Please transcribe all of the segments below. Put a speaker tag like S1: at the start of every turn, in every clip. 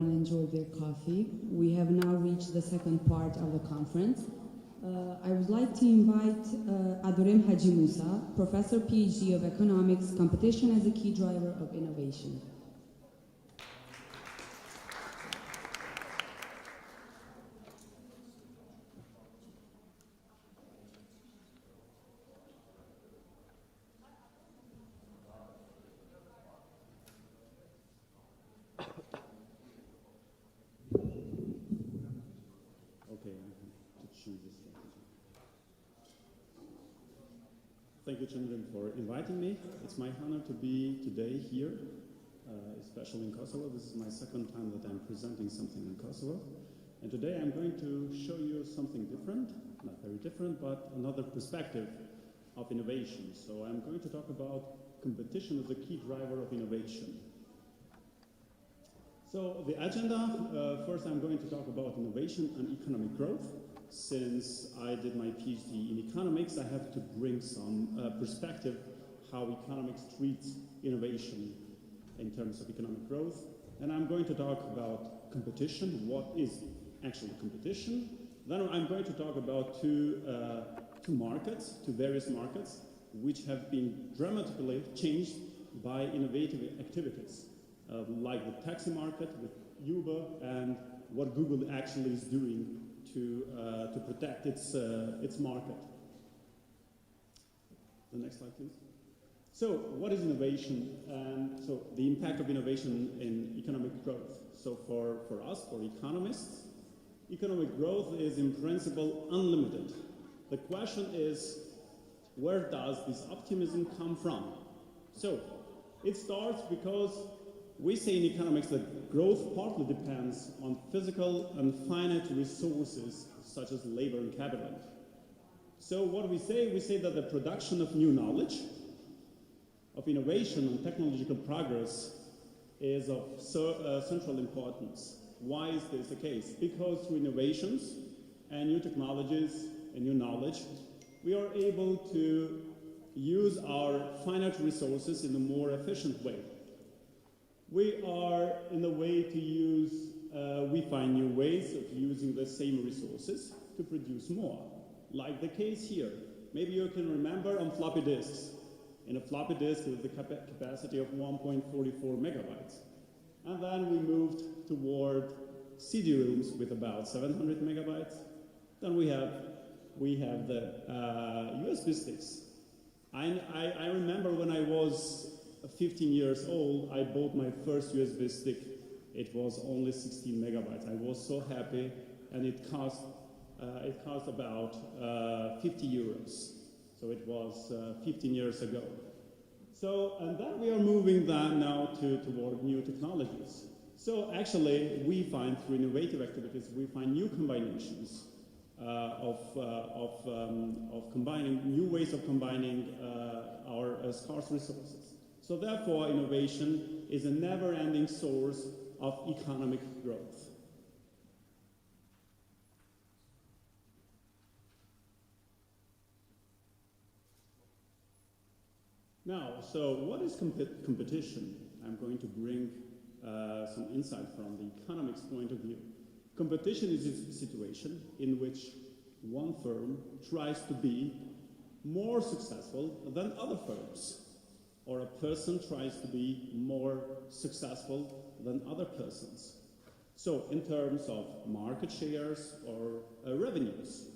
S1: Enjoyed their coffee. We have now reached the second part of the conference. I would like to invite Adorem Haji Musa, Professor PhD of Economics, Competition as a Key Driver of Innovation.
S2: Thank you, Chandran, for inviting me. It's my honor to be today here, especially in Kosovo. This is my second time that I'm presenting something in Kosovo. And today I'm going to show you something different, not very different, but another perspective of innovation. So I'm going to talk about competition as a key driver of innovation. So the agenda, first I'm going to talk about innovation and economic growth. Since I did my PhD in economics, I have to bring some perspective how economics treats innovation in terms of economic growth. And I'm going to talk about competition, what is actually competition. Then I'm going to talk about two various markets, which have been dramatically changed by innovative activities, like the taxi market with Uber and what Google actually is doing to protect its market. The next slide, please. So, what is innovation? And so, the impact of innovation in economic growth. So, for us, for economists, economic growth is in principle unlimited. The question is, where does this optimism come from? So, it starts because we say in economics that growth partly depends on physical and finite resources such as labor and capital. So what we say that the production of new knowledge, of innovation and technological progress is of central importance. Why is this the case? Because through innovations and new technologies and new knowledge, we are able to use our finite resources in a more efficient way. We are in a way to use, we find new ways of using the same resources to produce more. Like the case here. Maybe you can remember on floppy disks. In a floppy disk with the capacity of 1.44 megabytes. And then we moved toward CD-ROOMs with about 700 megabytes. Then we have the USB sticks. I remember when I was 15 years old, I bought my first USB stick. It was only 16 megabytes. I was so happy, and it cost about 50 euros. So it was 15 years ago. So, and then we are moving that now toward new technologies. So actually, we find through innovative activities, we find new combinations of combining, new ways of combining our scarce resources. So therefore, innovation is a never-ending source of economic growth. Now, so what is competition? I'm going to bring some insight from the economics point of view. Competition is a situation in which one firm tries to be more successful than other firms, or a person tries to be more successful than other persons. So in terms of market shares or revenues.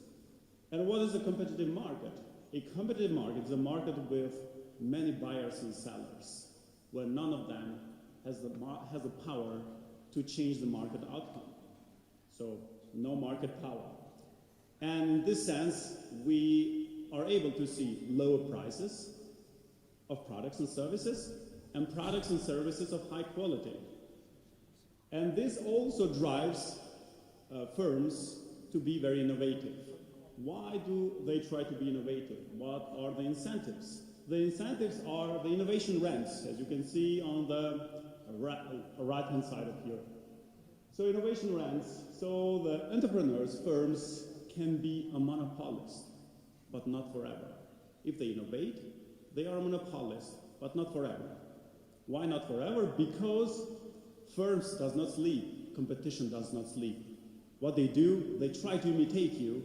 S2: And what is a competitive market? A competitive market is a market with many buyers and sellers, where none of them has the power to change the market outcome. So no market power. And in this sense, we are able to see lower prices of products and services of high quality. And this also drives firms to be very innovative. Why do they try to be innovative? What are the incentives? The incentives are the innovation rents, as you can see on the right-hand side of here. So innovation rents, so the entrepreneurs, firms, can be a monopolist, but not forever. If they innovate, they are a monopolist, but not forever. Why not forever? Because firms does not sleep. competition does not sleep. What they do, they try to imitate you,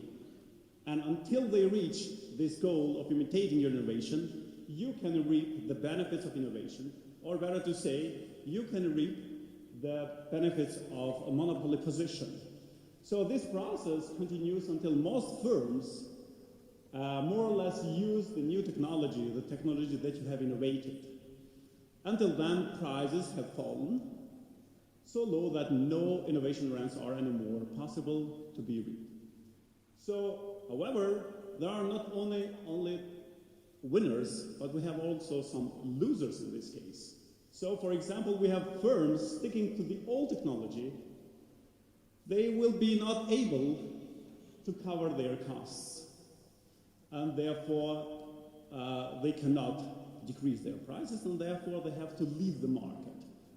S2: and until they reach this goal of imitating your innovation, you can reap the benefits of innovation, or better to say, you can reap the benefits of a monopoly position. So this process continues until most firms more or less use the new technology, the technology that you have innovated. Until then, prices have fallen so low that no innovation rents are anymore possible to be reaped. So, however, there are not only winners, but we have also some losers in this case. So, for example, we have firms sticking to the old technology. They will be not able to cover their costs, and therefore they cannot decrease their prices, and therefore they have to leave the market.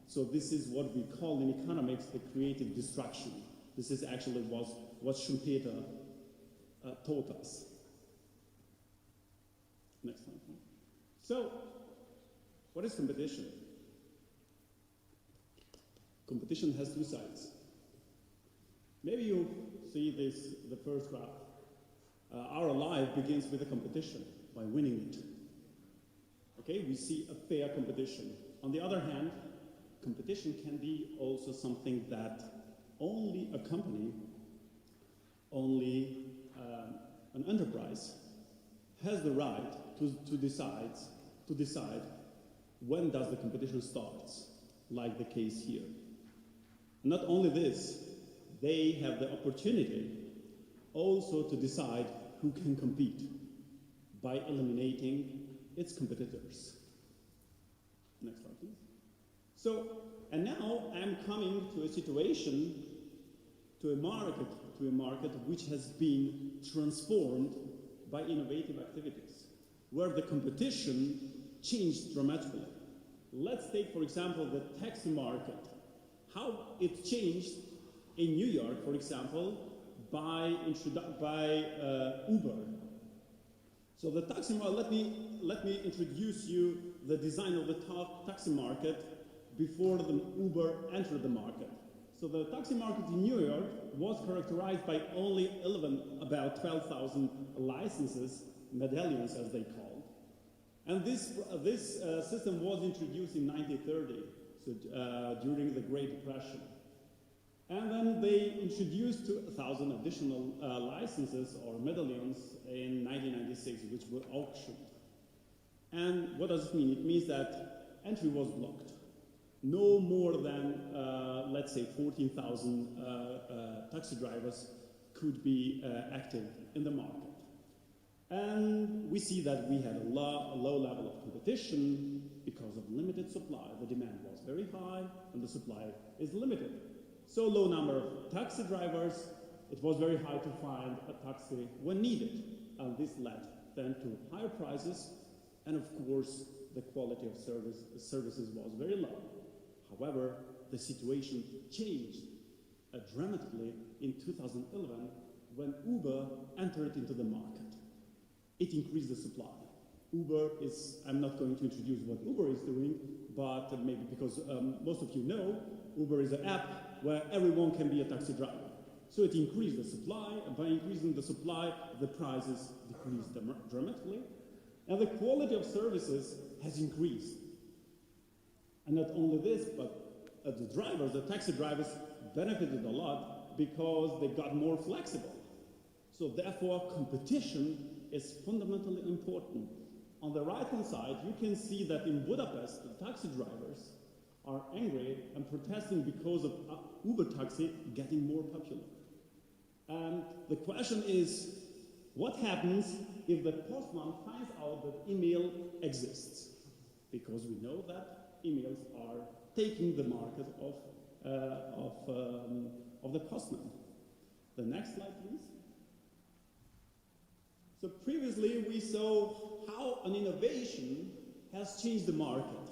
S2: So this is what we call in economics the creative destruction. This is actually what Schumpeter taught us. Next one. So, what is competition? Competition has two sides. Maybe you see this, the first graph. Our life begins with a competition, by winning it. Okay, we see a fair competition. On the other hand, competition can be also something that only a company, only an enterprise has the right to decide when does the competition starts, like the case here. Not only this, they have the opportunity also to decide who can compete by eliminating its competitors. Next slide, please. So, and now I'm coming to a situation, to a market which has been transformed by innovative activities, where the competition changed dramatically. Let's take, for example, the taxi market, how it changed in New York, for example, by Uber. So the taxi market, let me introduce you the design of the taxi market before the Uber entered the market. So the taxi market in New York was characterized by only about 12,000 licenses, medallions as they called. And this system was introduced in 1930, so during the Great Depression. And then they introduced 2,000 additional licenses or medallions in 1996, which were auctioned. And what does it mean? It means that entry was blocked. No more than, let's say, 14,000 taxi drivers could be active in the market. And we see that we had a low level of competition because of limited supply. The demand was very high, and the supply is limited. So low number of taxi drivers, it was very hard to find a taxi when needed. And this led then to higher prices, and of course, the quality of services was very low. However, the situation changed dramatically in 2011 when Uber entered into the market. It increased the supply. Uber is, I'm not going to introduce what Uber is doing, but maybe because most of you know, Uber is an app where everyone can be a taxi driver. So it increased the supply, and by increasing the supply, the prices decreased dramatically, and the quality of services has increased. And not only this, but the drivers, the taxi drivers, benefited a lot because they got more flexible. So therefore, competition is fundamentally important. On the right-hand side, you can see that in Budapest, the taxi drivers are angry and protesting because of Uber taxi getting more popular. And the question is, what happens if the postman finds out that email exists? Because we know that emails are taking the market of the postman. The next slide, please. So previously we saw how an innovation has changed the market,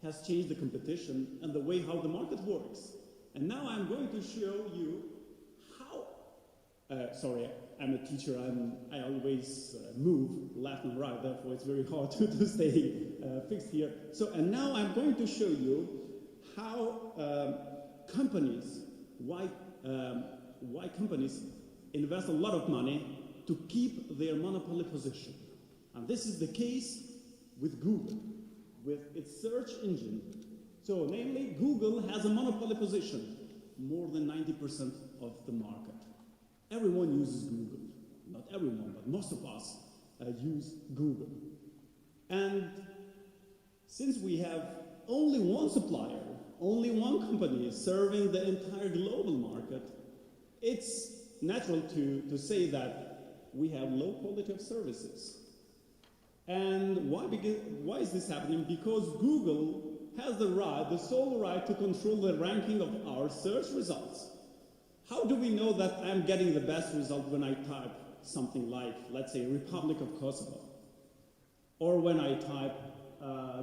S2: has changed the competition and the way how the market works. And now I'm going to show you how, sorry, I'm a teacher, I always move left and right, therefore it's very hard to stay fixed here. So, and now I'm going to show you how companies why companies invest a lot of money to keep their monopoly position. And this is the case with Google, with its search engine. So namely, Google has a monopoly position, more than 90% of the market. Everyone uses Google. Not everyone, but most of us use Google. And since we have only one supplier, only one company serving the entire global market, it's natural to say that we have low quality of services. And why is this happening? Because Google has the sole right to control the ranking of our search results. How do we know that I'm getting the best result when I type something like, let's say, Republic of Kosovo? Or when I type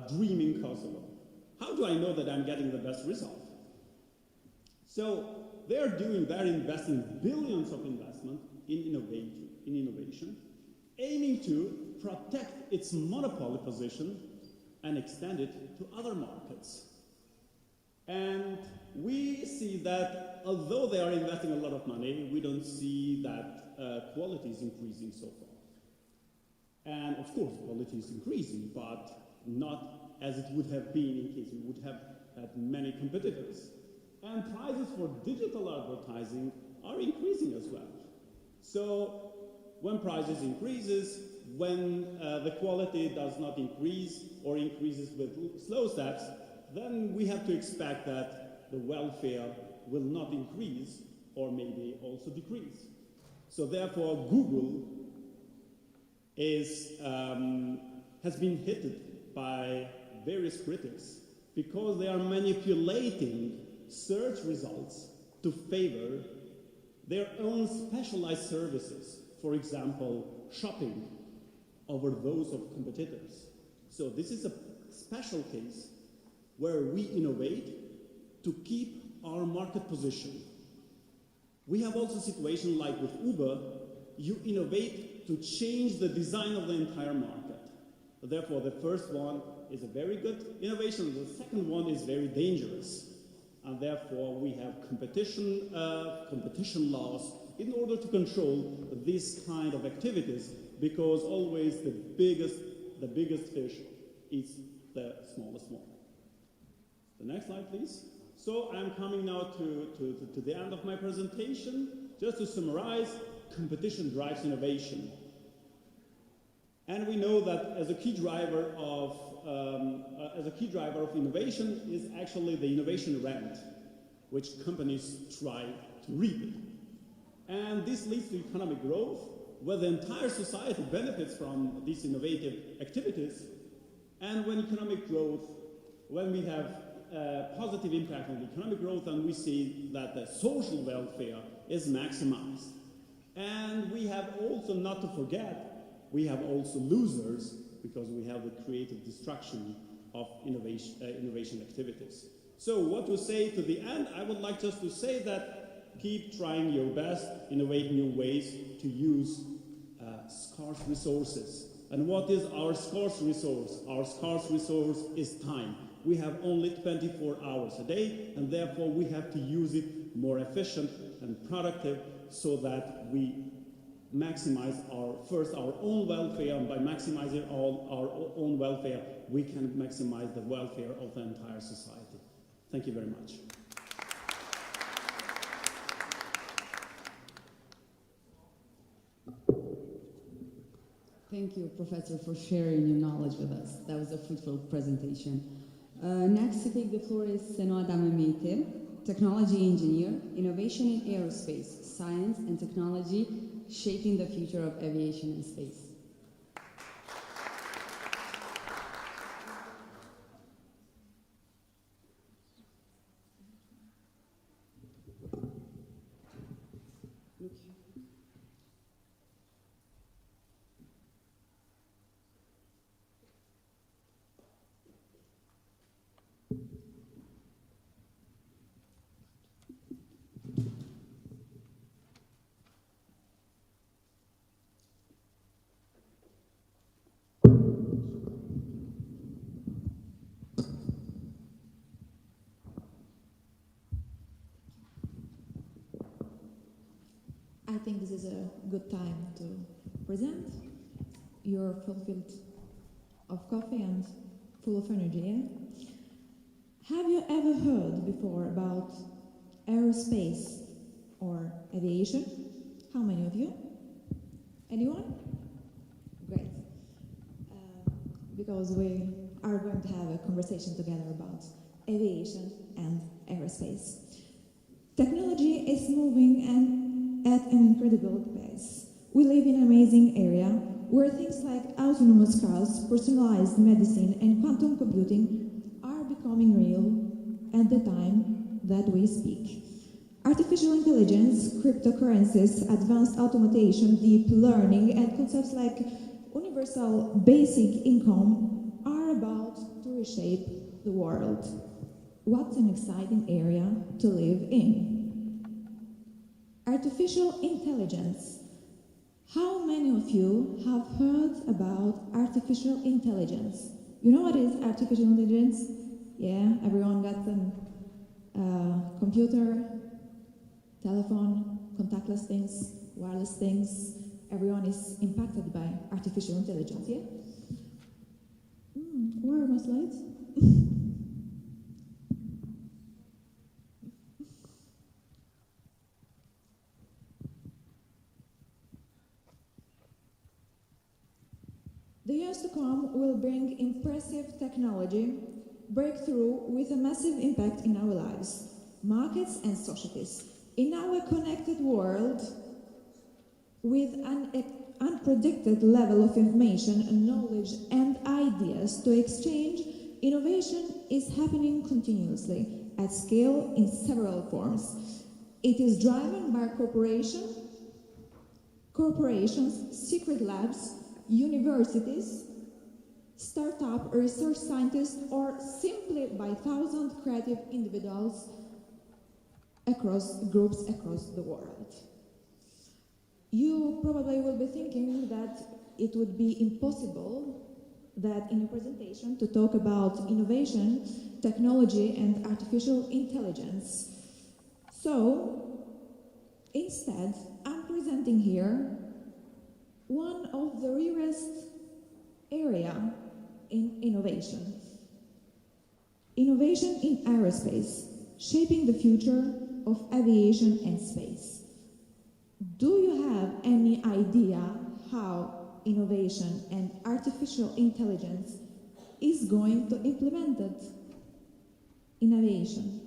S2: DREAMin Kosovo? How do I know that I'm getting the best result? So they're investing billions of investment in innovation, aiming to protect its monopoly position and extend it to other markets. And we see that although they are investing a lot of money, we don't see that quality is increasing so far. And of course, quality is increasing, but not as it would have been in case we would have had many competitors. And prices for digital advertising are increasing as well. So when prices increases, when the quality does not increase or increases with slow steps, then we have to expect that the welfare will not increase or maybe also decrease. So therefore, Google has been hit by various critics because they are manipulating search results to favor their own specialized services, for example, shopping over those of competitors. So this is a special case where we innovate to keep our market position. We have also a situation like with Uber, you innovate to change the design of the entire market. Therefore, the first one is a very good innovation, the second one is very dangerous. And therefore, we have competition laws in order to control this kind of activities, because always the biggest fish eats the smallest one. The next slide, please. So I'm coming now to the end of my presentation. Just to summarize, competition drives innovation. And we know that as a key driver of innovation is actually the innovation rent, which companies try to reap. And this leads to economic growth, where the entire society benefits from these innovative activities. And when we have positive impact on the economic growth, and we see that the social welfare is maximized. And we have also, not to forget, we have also losers, because we have the creative destruction of innovation activities. So what to say to the end? I would like just to say that keep trying your best, innovate new ways to use scarce resources. And what is our scarce resource? Our scarce resource is time. We have only 24 hours a day, and therefore we have to use it more efficient and productive so that we maximize our own welfare, and by maximizing our own welfare, we can maximize the welfare of the entire society. Thank you very much.
S1: Thank you, Professor, for sharing your knowledge with us. That was a fruitful presentation. Next to take the floor is Senoa Damamete, technology engineer, innovation in aerospace, science and technology, shaping the future of aviation and space.
S3: I think this is a good time to present. You're fulfilled of coffee and full of energy, yeah? Have you ever heard before about aerospace or aviation? How many of you? Anyone? Great. Because we are going to have a conversation together about aviation and aerospace. Technology is moving at an incredible pace. We live in an amazing area where things like autonomous cars, personalized medicine, and quantum computing are becoming real at the time that we speak. Artificial intelligence, cryptocurrencies, advanced automation, deep learning, and concepts like universal basic income are about to reshape the world. What an exciting area to live in. Artificial intelligence. How many of you have heard about artificial intelligence? You know what is artificial intelligence? Yeah, everyone got a computer, telephone, contactless things, wireless things. Everyone is impacted by artificial intelligence, yeah? Where are my slides? The years to come will bring impressive technology breakthrough with a massive impact in our lives, markets and societies. In our connected world, with an unpredicted level of information and knowledge and ideas to exchange, innovation is happening continuously at scale in several forms. It is driven by corporations, secret labs, universities, startup research scientists, or simply by thousands of creative individuals across groups across the world. You probably will be thinking that it would be impossible that in a presentation to talk about innovation, technology, and artificial intelligence. So, instead, I'm presenting here one of the rarest area in innovation. Innovation in aerospace, shaping the future of aviation and space. Do you have any idea how innovation and artificial intelligence is going to implement it in aviation?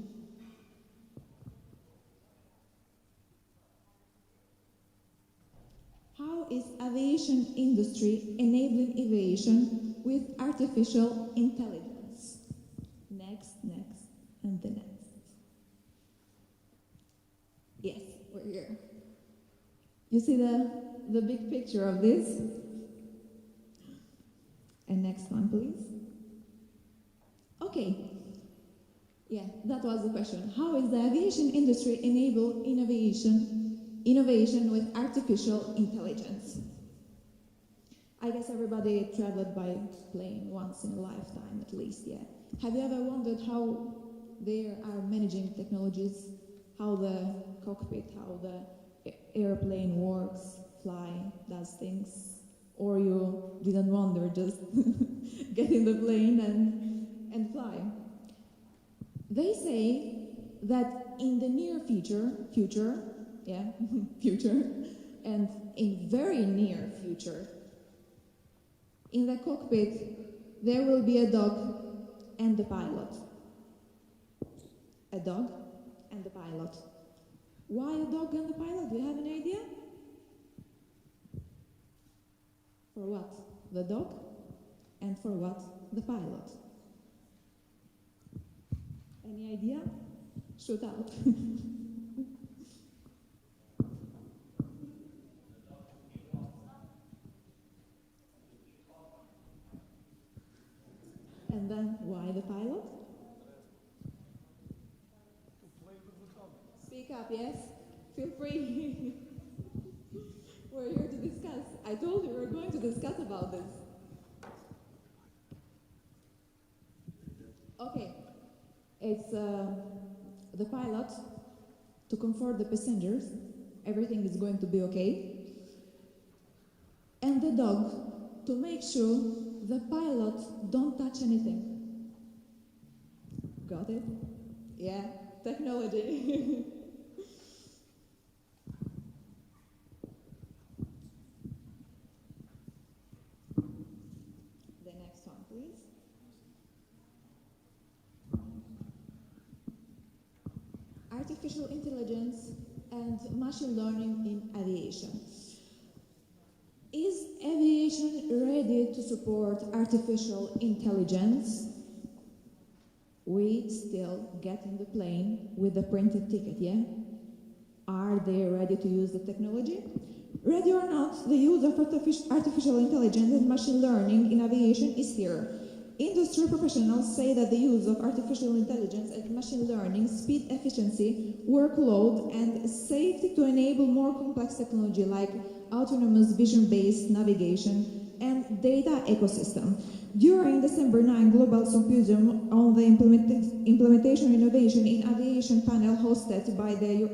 S3: How is aviation industry enabling aviation with artificial intelligence? Next, and the next. Yes, we're here. You see the big picture of this? And next one, please. Okay. Yeah, that was the question. How is the aviation industry enable innovation with artificial intelligence? I guess everybody traveled by plane once in a lifetime at least, yeah. Have you ever wondered how they are managing technologies, how the cockpit, how the airplane works, fly, does things? Or you didn't wonder, just get in the plane and fly? They say that in the near future, and in very near future, in the cockpit, there will be a dog and the pilot. A dog and the pilot. Why a dog and the pilot? Do you have an idea? For what? The dog? And for what? The pilot. Any idea? Shoot out. And then why the pilot? Speak up, yes? Feel free. We're here to discuss. I told you we were going to discuss about this. Okay. It's the pilot to comfort the passengers everything is going to be okay. And the dog, to make sure the pilot don't touch anything. Got it? Yeah, technology. The next one, please. Artificial intelligence and machine learning in aviation. Is aviation ready to support artificial intelligence? We still get in the plane with the printed ticket, yeah? Are they ready to use the technology? Ready or not, the use of artificial intelligence and machine learning in aviation is here. Industry professionals say that the use of artificial intelligence and machine learning speed efficiency, workload, and safety to enable more complex technology like autonomous vision-based navigation and data ecosystem. During December 9 Global Symposium on the Implementation Innovation in Aviation panel hosted by the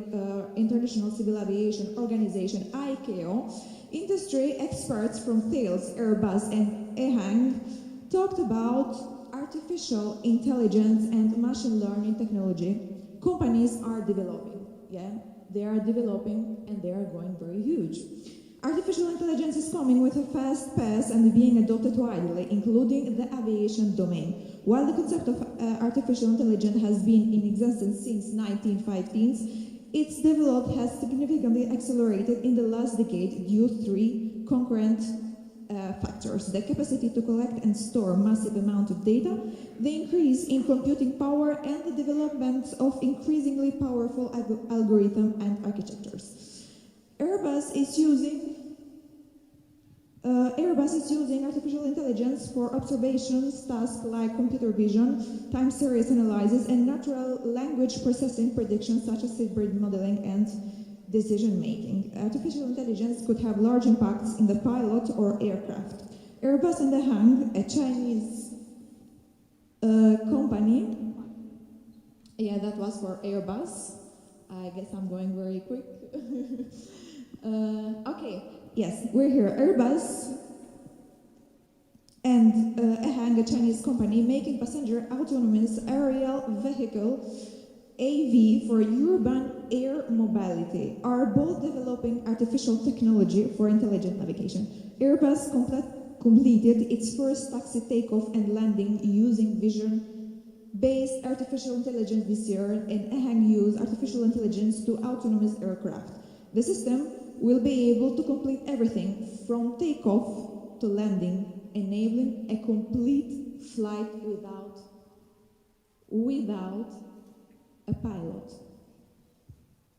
S3: International Civil Aviation Organization, ICAO, industry experts from Thales, Airbus, and EHang talked about artificial intelligence and machine learning technology companies are developing. Yeah, they are developing and they are going very huge. Artificial intelligence is coming with a fast pace and being adopted widely, including the aviation domain. While the concept of artificial intelligence has been in existence since 1950s, its development has significantly accelerated in the last decade due to three concurrent factors: the capacity to collect and store massive amounts of data, the increase in computing power, and the development of increasingly powerful algorithms and architectures. Airbus is using artificial intelligence for observations tasks like computer vision, time series analysis, and natural language processing predictions such as hybrid modeling and decision-making. Artificial intelligence could have large impacts in the pilot or aircraft. Airbus and EHang, a Chinese company, yeah, that was for Airbus. I guess I'm going very quick. Okay, yes, we're here. Airbus and EHang, a Chinese company making passenger autonomous aerial vehicle AV for urban air mobility, are both developing artificial technology for intelligent navigation. Airbus completed its first taxi takeoff and landing using vision-based artificial intelligence this year, and EHang used artificial intelligence to autonomous aircraft. The system will be able to complete everything from takeoff to landing, enabling a complete flight without a pilot.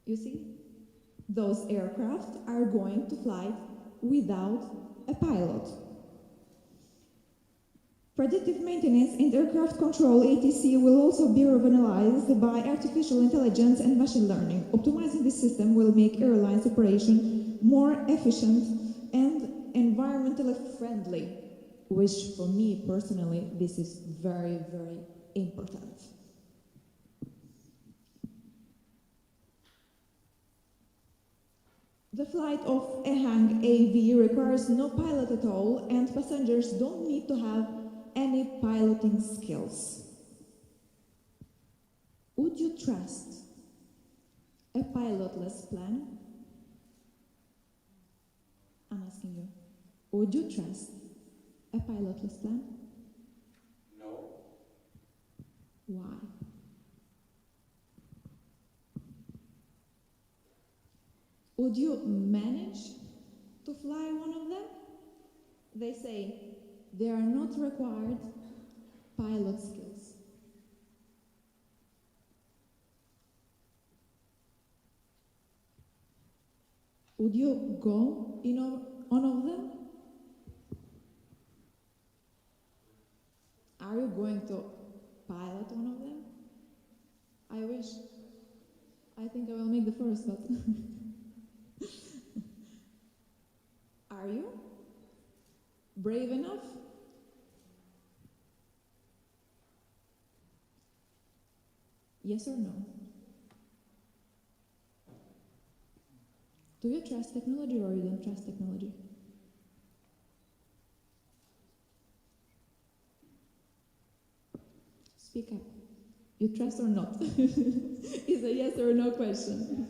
S3: You see? Those aircraft are going to fly without a pilot. Predictive maintenance and aircraft control ATC will also be revolutionized by artificial intelligence and machine learning. Optimizing this system will make airlines operation more efficient and environmentally friendly, which for me personally, this is very, very important. The flight of EHang AV requires no pilot at all, and passengers don't need to have any piloting skills. Would you trust a pilotless plane? I'm asking you. Would you trust a pilotless plane?
S4: No.
S3: Why? Would you manage to fly one of them? They say they are not required pilot skills. Would you go in one of them? Are you going to pilot one of them? I wish. I think I will make the first, but are you brave enough? Yes or no? Do you trust technology or you don't trust technology? Speak up. You trust or not? It's a yes or no question.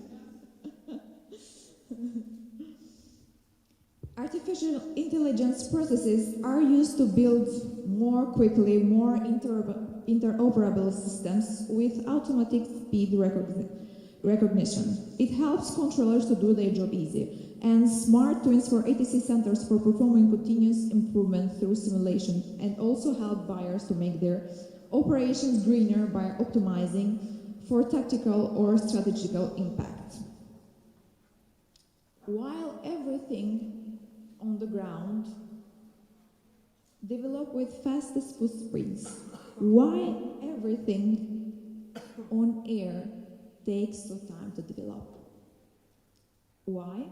S3: Artificial intelligence processes are used to build more quickly, more interoperable systems with automatic speed recognition. It helps controllers to do their job easy, and smart twins for ATC centers for performing continuous improvement through simulation, and also help buyers to make their operations greener by optimizing for tactical or strategical impact. While everything on the ground develop with fastest footprints, why everything on air takes so time to develop? Why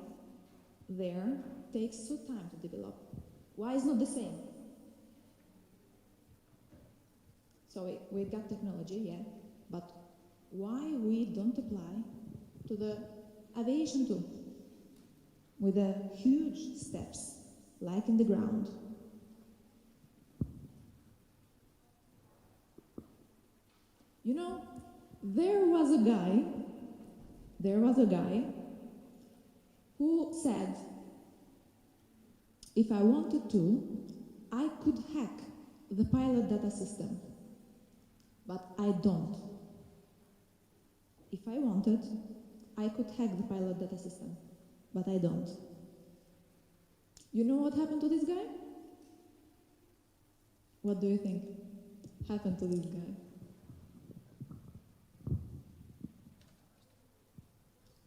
S3: there takes so time to develop? Why is not the same? So we got technology, yeah, but why we don't apply to the aviation too? With the huge steps, like in the ground. You know, there was a guy who said, if I wanted to, I could hack the pilot data system, but I don't. If I wanted, I could hack the pilot data system, but I don't. You know what happened to this guy? What do you think happened to this guy?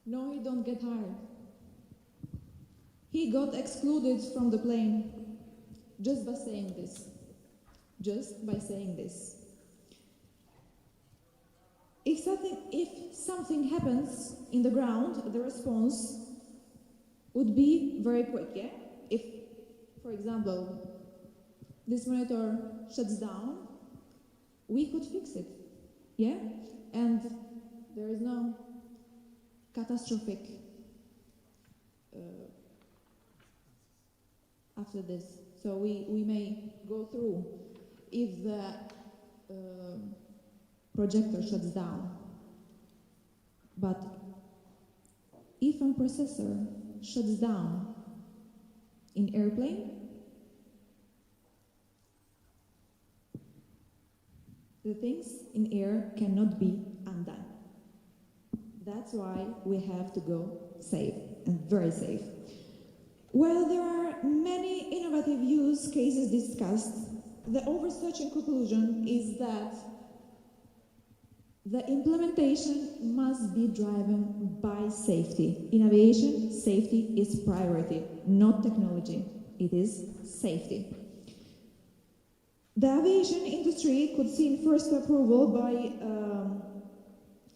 S3: No, he don't get hired. He got excluded from the plane just by saying this. Just by saying this. If something happens in the ground, the response would be very quick, yeah? If, for example, this monitor shuts down, we could fix it, yeah? And there is no catastrophic after this. So we may go through if the projector shuts down. But if a processor shuts down in airplane, the things in air cannot be undone. That's why we have to go safe, and very safe. While there are many innovative use cases discussed, the overarching conclusion is that the implementation must be driven by safety. In aviation, safety is priority, not technology. It is safety. The aviation industry could see in first approval by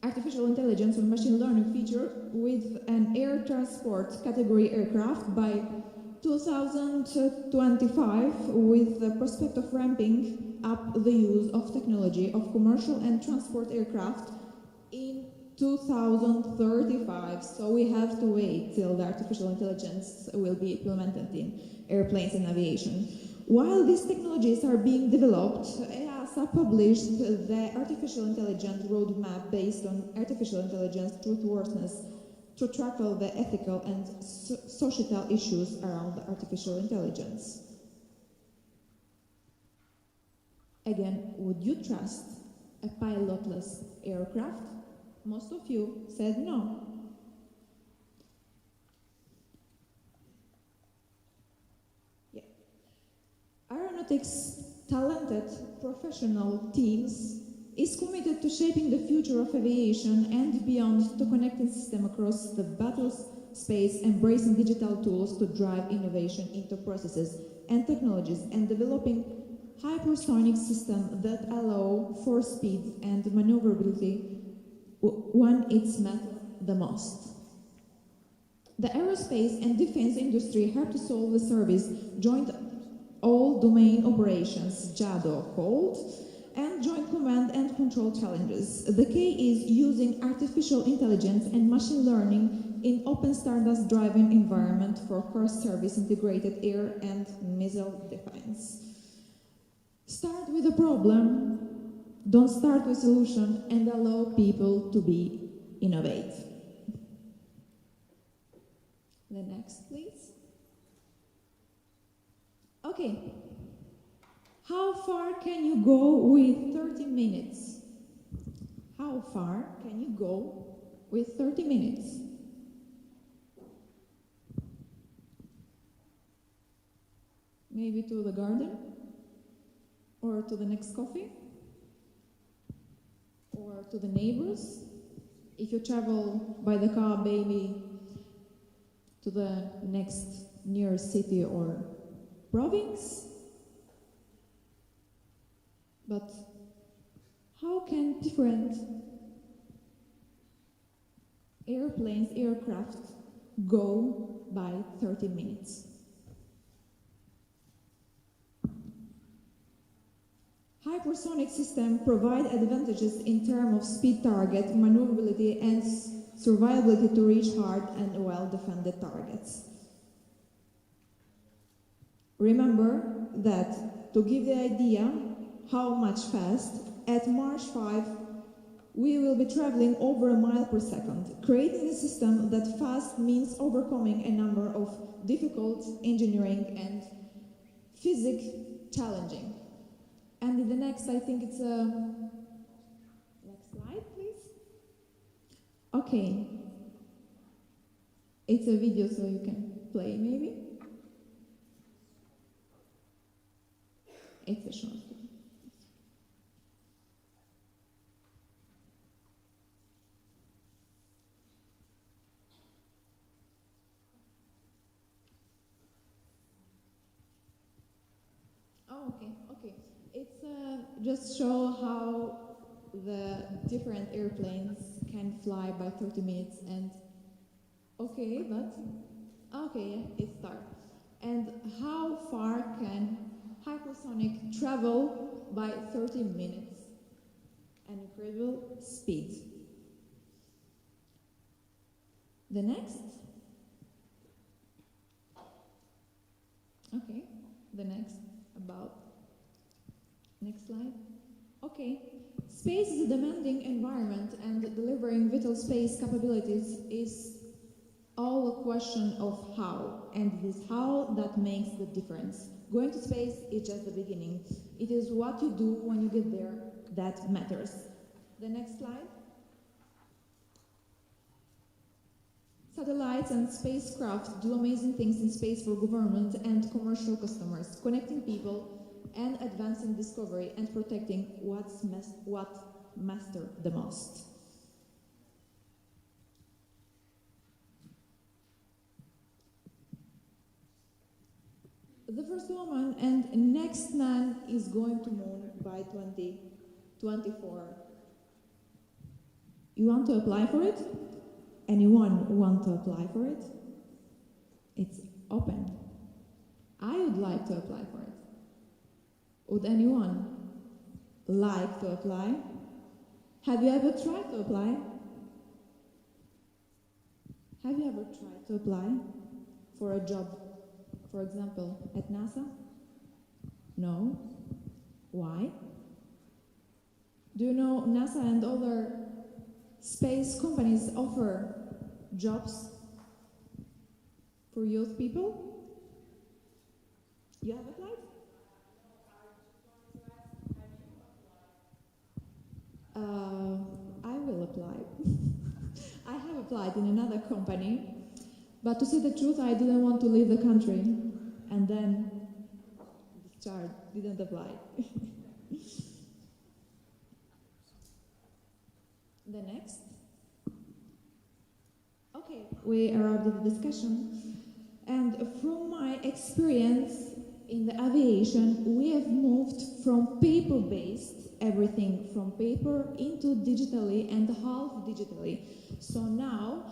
S3: artificial intelligence or machine learning feature with an air transport category aircraft by 2025, with the prospect of ramping up the use of technology of commercial and transport aircraft in 2035. So we have to wait till the artificial intelligence will be implemented in airplanes and aviation. While these technologies are being developed, EASA published the Artificial Intelligence Roadmap based on artificial intelligence truthworthiness to tackle the ethical and societal issues around artificial intelligence. Again, would you trust a pilotless aircraft? Most of you said no. Aeronautics' talented professional teams is committed to shaping the future of aviation and beyond, to connecting systems across the battle space, embracing digital tools to drive innovation into processes and technologies, and developing hypersonic systems that allow for speed and maneuverability when it's matters the most. The aerospace and defense industry have to solve the service joint all domain operations, JADO called, and joint command and control challenges. The key is using artificial intelligence and machine learning in open Stardust-driven environment for cross-service integrated air and missile defense. Start with a problem, don't start with solution, and allow people to be innovate. The next, please. Okay. How far can you go with 30 minutes? How far can you go with 30 minutes? Maybe to the garden? Or to the next coffee? Or to the neighbors? If you travel by the car, maybe to the next nearest city or province? But how can different airplanes, aircraft go by 30 minutes? Hypersonic systems provide advantages in terms of speed, target, maneuverability, and survivability to reach hard and well-defended targets. Remember that to give the idea how much fast, at March 5, we will be traveling over a mile per second, creating a system that fast means overcoming a number of difficult engineering and physics challenging. And in the next, I think it's next slide, please. Okay. It's a video, so you can play, maybe. It's a short video. Oh, okay. It's just show how the different airplanes can fly by 30 minutes and it starts. And how far can hypersonic travel by 30 minutes? An incredible speed. The next. Okay, the next about. Next slide. Okay. Space is a demanding environment, and delivering vital space capabilities is all a question of how, and it is how that makes the difference. Going to space is just the beginning. It is what you do when you get there that matters. The next slide. Satellites and spacecraft do amazing things in space for government and commercial customers, connecting people and advancing discovery and protecting what matters the most. The first woman and next man is going to moon by 2024. You want to apply for it? Anyone want to apply for it? It's open. I would like to apply for it. Would anyone like to apply? Have you ever tried to apply? Have you ever tried to apply for a job, for example, at NASA? No? Why? Do you know NASA and other space companies offer jobs for youth people? You have applied? I will apply. I have applied in another company, but to say the truth, I didn't want to leave the country, and then discharged, didn't apply. The next. Okay, we arrived at the discussion, and from my experience in the aviation, we have moved from paper-based everything from paper into digitally and half digitally. So now,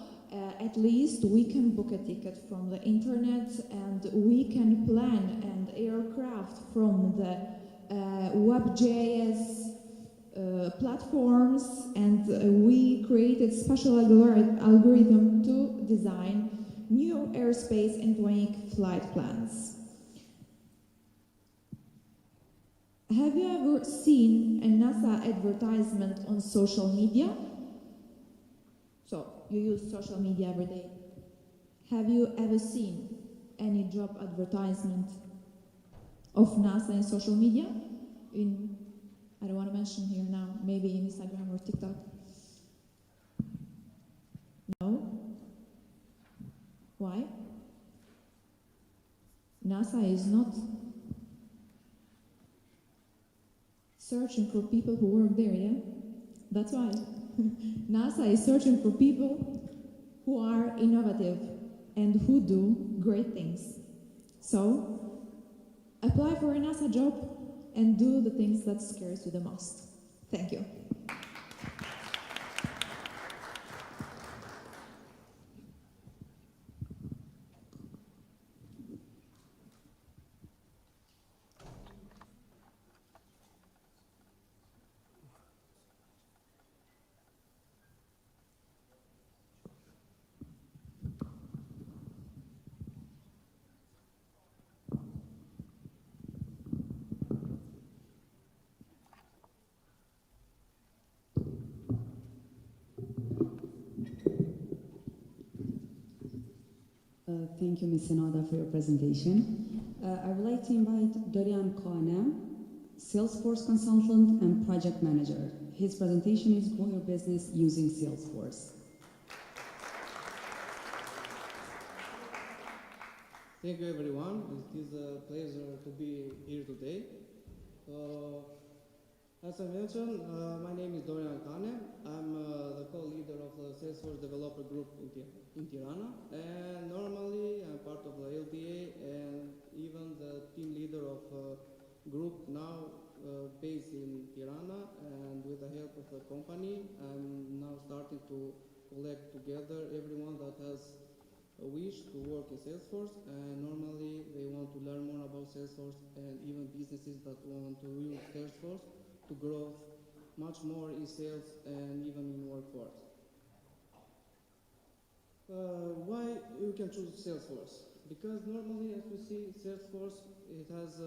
S3: at least we can book a ticket from the internet, and we can plan an aircraft from the WebJS platforms, and we created special algorithm to design new airspace and make flight plans. Have you ever seen a NASA advertisement on social media? So, you use social media every day. Have you ever seen any job advertisement of NASA in social media? I don't want to mention here now, maybe in Instagram or TikTok. No? Why? NASA is not searching for people who work there, yeah? That's why. NASA is searching for people who are innovative and who do great things. So, apply for a NASA job and do the things that scares you the most. Thank you.
S1: Thank you, Ms. Sinoda, for your presentation. I would like to invite Dorian Kone, Salesforce consultant and project manager. His presentation is Grow Your Business Using Salesforce.
S5: Thank you, everyone. It is a pleasure to be here today. As I mentioned, my name is Dorian Kane. I'm the co-leader of the Salesforce developer group in Tirana, and normally I'm part of the LTA and even the team leader of a group now based in Tirana, and with the help of the company, I'm now starting to collect together everyone that has a wish to work in Salesforce, and normally they want to learn more about Salesforce, and even businesses that want to use Salesforce to grow much more in sales and even in workforce. Why you can choose Salesforce? Because normally, as we see, Salesforce, it has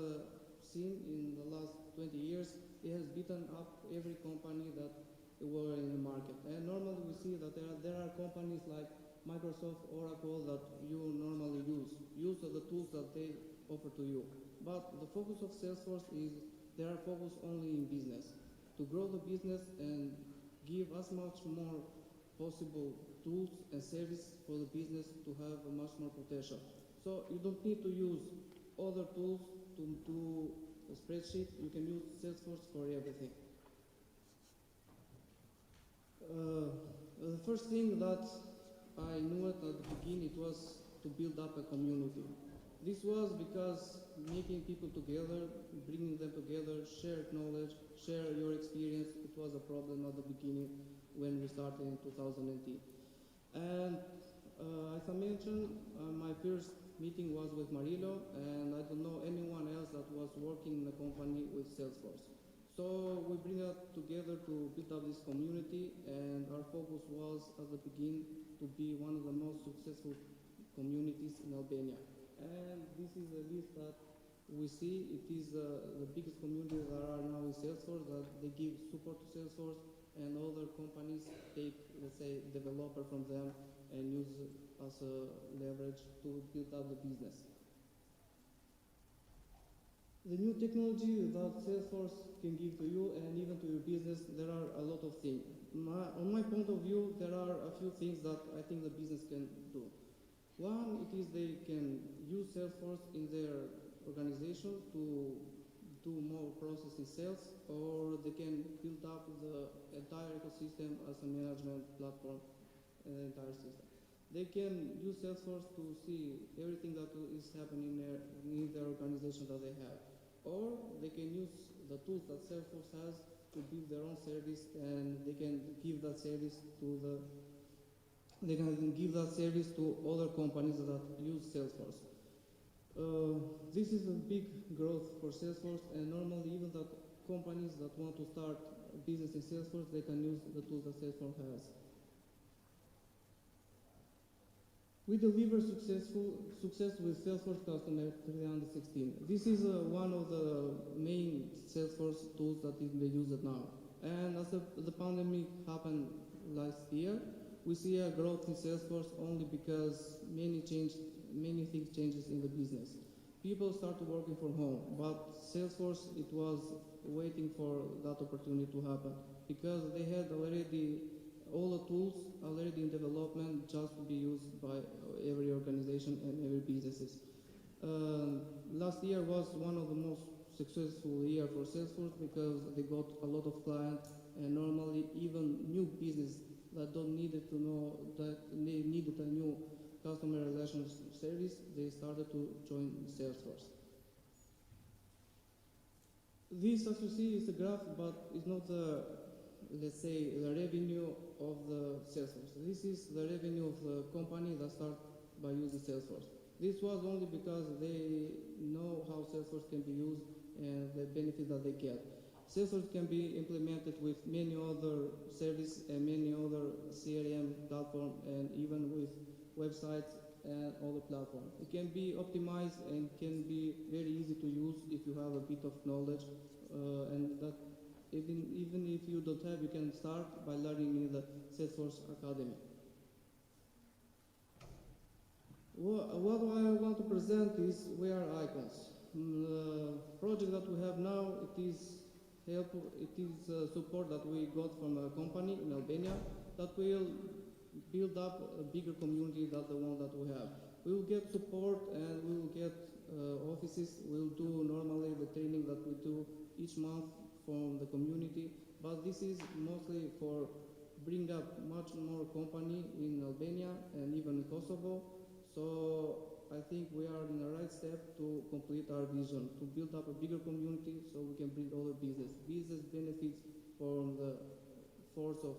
S5: seen in the last 20 years, it has beaten up every company that were in the market. And normally we see that there are companies like Microsoft, Oracle that you normally use the tools that they offer to you. But the focus of Salesforce is they are focused only in business, to grow the business and give as much more possible tools and service for the business to have a much more potential. So you don't need to use other tools to do a spreadsheet. You can use Salesforce for everything. The first thing that I knew at the beginning, it was to build up a community. This was because making people together, bringing them together, share knowledge, share your experience, it was a problem at the beginning when we started in 2018. And as I mentioned, my first meeting was with Marilo, and I don't know anyone else that was working in a company with Salesforce. So we bring us together to build up this community, and our focus was at the beginning to be one of the most successful communities in Albania. And this is a list that we see. It is the biggest community that are now in Salesforce, that they give support to Salesforce, and other companies take, let's say, developer from them and use it as a leverage to build up the business. The new technology that Salesforce can give to you and even to your business, there are a lot of things. On my point of view, there are a few things that I think the business can do. One, it is they can use Salesforce in their organization to do more process in sales, or they can build up the entire ecosystem as a management platform, the entire system. They can use Salesforce to see everything that is happening in their organization that they have. Or they can use the tools that Salesforce has to build their own service, and they can give that service to other companies that use Salesforce. This is a big growth for Salesforce, and normally even the companies that want to start a business in Salesforce, they can use the tools that Salesforce has. We deliver success with Salesforce Customer 316. This is one of the main Salesforce tools that is being used now. And as the pandemic happened last year, we see a growth in Salesforce only because many things changes in the business. People started working from home, but Salesforce, it was waiting for that opportunity to happen because they had already all the tools already in development just to be used by every organization and every businesses. Last year was one of the most successful year for Salesforce because they got a lot of clients, and normally even new business that don't needed to know that they needed a new customer relations service, they started to join Salesforce. This, as you see, is a graph, but it's not the, let's say, the revenue of the Salesforce. This is the revenue of the company that start by using Salesforce. This was only because they know how Salesforce can be used and the benefit that they get. Salesforce can be implemented with many other services and many other CRM platforms and even with websites and other platforms. It can be optimized and can be very easy to use if you have a bit of knowledge and that even if you don't have, you can start by learning in the Salesforce Academy. What I want to present is we are icons. The project that we have now, it is support that we got from a company in Albania that will build up a bigger community than the one that we have. We will get support and we will get offices. We'll do normally the training that we do each month from the community, but this is mostly for bring up much more company in Albania and even in Kosovo. So I think we are in the right step to complete our vision, to build up a bigger community so we can bring other business. Business benefits from the force of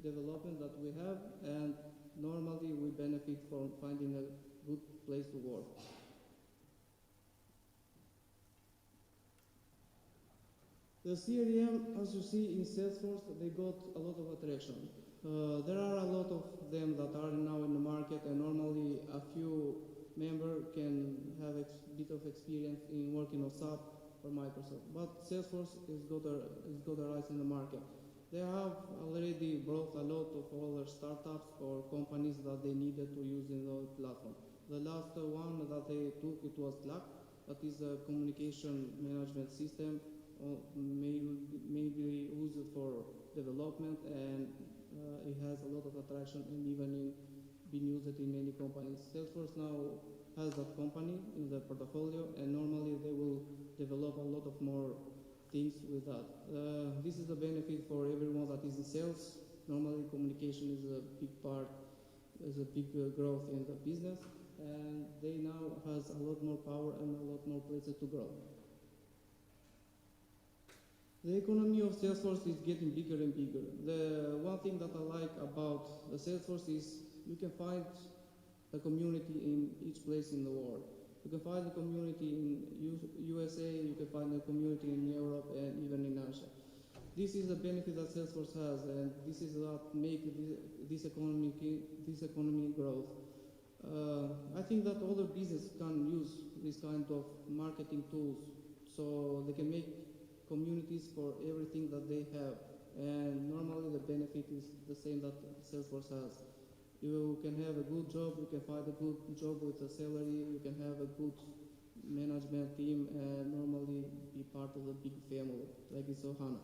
S5: development that we have, and normally we benefit from finding a good place to work. The CRM, as you see in Salesforce, they got a lot of attraction. There are a lot of them that are now in the market, and normally a few members can have a bit of experience in working on SAP or Microsoft. But Salesforce has got a rise in the market. They have already brought a lot of other startups or companies that they needed to use in the platform. The last one that they took, it was Slack, that is a communication management system, maybe used for development, and it has a lot of attraction and even being used in many companies. Salesforce now has that company in their portfolio, and normally they will develop a lot of more things with that. This is a benefit for everyone that is in sales. Normally communication is a big part, is a big growth in the business, and they now has a lot more power and a lot more places to grow. The economy of Salesforce is getting bigger and bigger. The one thing that I like about the Salesforce is you can find a community in each place in the world. You can find a community in USA, you can find a community in Europe, and even in Asia. This is the benefit that Salesforce has, and this is what makes this economy growth. I think that other businesses can use this kind of marketing tools, so they can make communities for everything that they have, and normally the benefit is the same that Salesforce has. You can have a good job, you can find a good job with a salary, you can have a good management team, and normally be part of a big family, like in Sohana.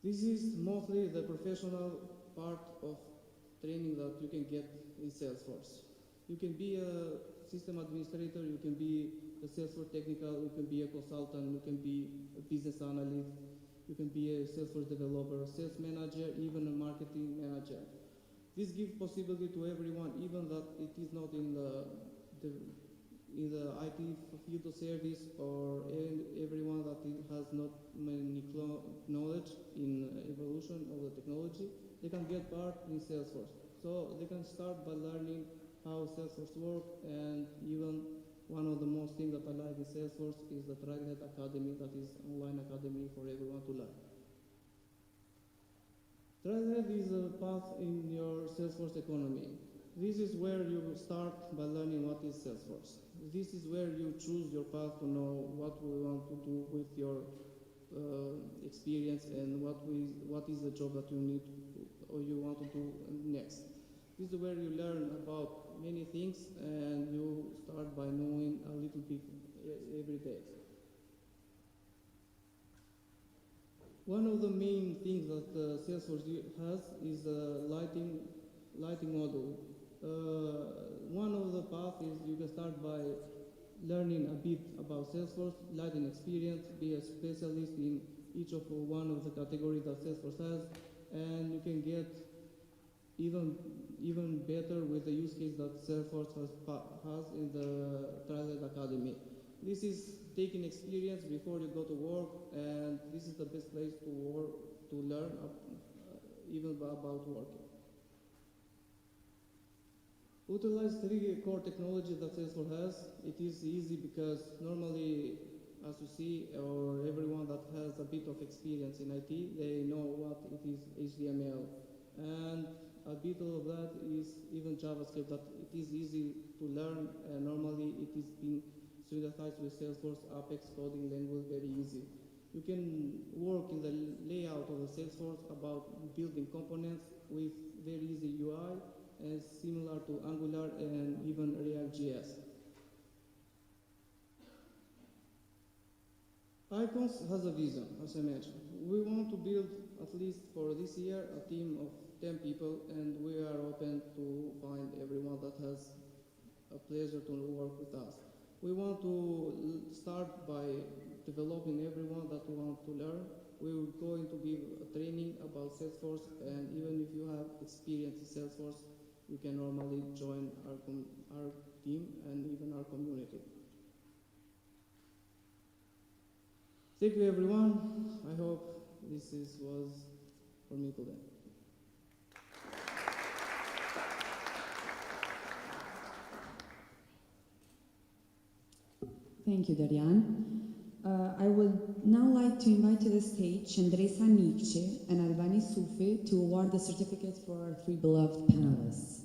S5: This is mostly the professional part of training that you can get in Salesforce. You can be a system administrator, you can be a Salesforce technical, you can be a consultant, you can be a business analyst, you can be a Salesforce developer, sales manager, even a marketing manager. This gives possibility to everyone, even that it is not in the IT field of service, or everyone that has not many knowledge in evolution of the technology, they can get part in Salesforce. So they can start by learning how Salesforce works, and even one of the most things that I like in Salesforce is the Tracknet Academy, that is online academy for everyone to learn. TrialHead is a path in your Salesforce economy. This is where you start by learning what is Salesforce. This is where you choose your path to know what we want to do with your experience and what is the job that you need or you want to do next. This is where you learn about many things and you start by knowing a little bit every day. One of the main things that Salesforce has is a lighting module. One of the paths is you can start by learning a bit about Salesforce, lighting experience, be a specialist in each of one of the categories that Salesforce has, and you can get even better with the use case that Salesforce has in the TrialHead Academy. This is taking experience before you go to work, and this is the best place to learn even about working. Utilize three core technologies that Salesforce has. It is easy because normally, as you see, or everyone that has a bit of experience in IT, they know what it is HTML. And a bit of that is even JavaScript, that it is easy to learn, and normally it is being synthesized with Salesforce Apex coding language very easy. You can work in the layout of the Salesforce about building components with very easy UI, and similar to Angular and even React.js. Icons has a vision, as I mentioned. We want to build, at least for this year, a team of 10 people, and we are open to find everyone that has a pleasure to work with us. We want to start by developing everyone that want to learn. We're going to give a training about Salesforce, and even if you have experience in Salesforce, you can normally join our team and even our community. Thank you, everyone. I hope this was for me today.
S1: Thank you, Darian. I would now like to invite to the stage Andresa Nikce and Albani Sufi to award the certificates for our three beloved panelists.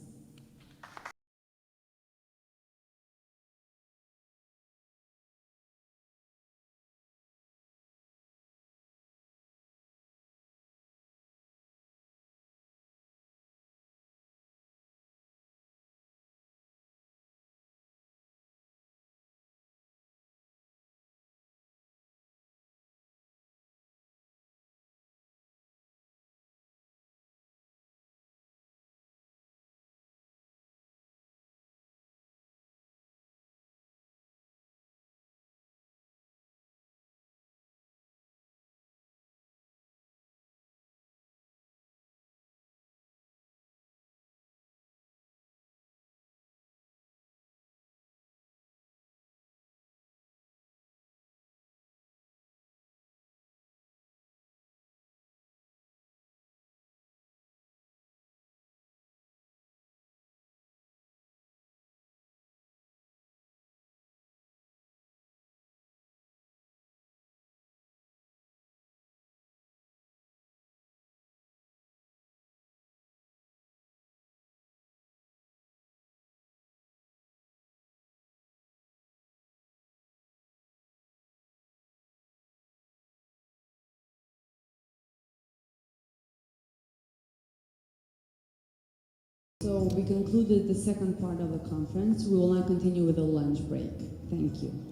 S1: So we concluded the second part of the conference. We will now continue with a lunch break. Thank you.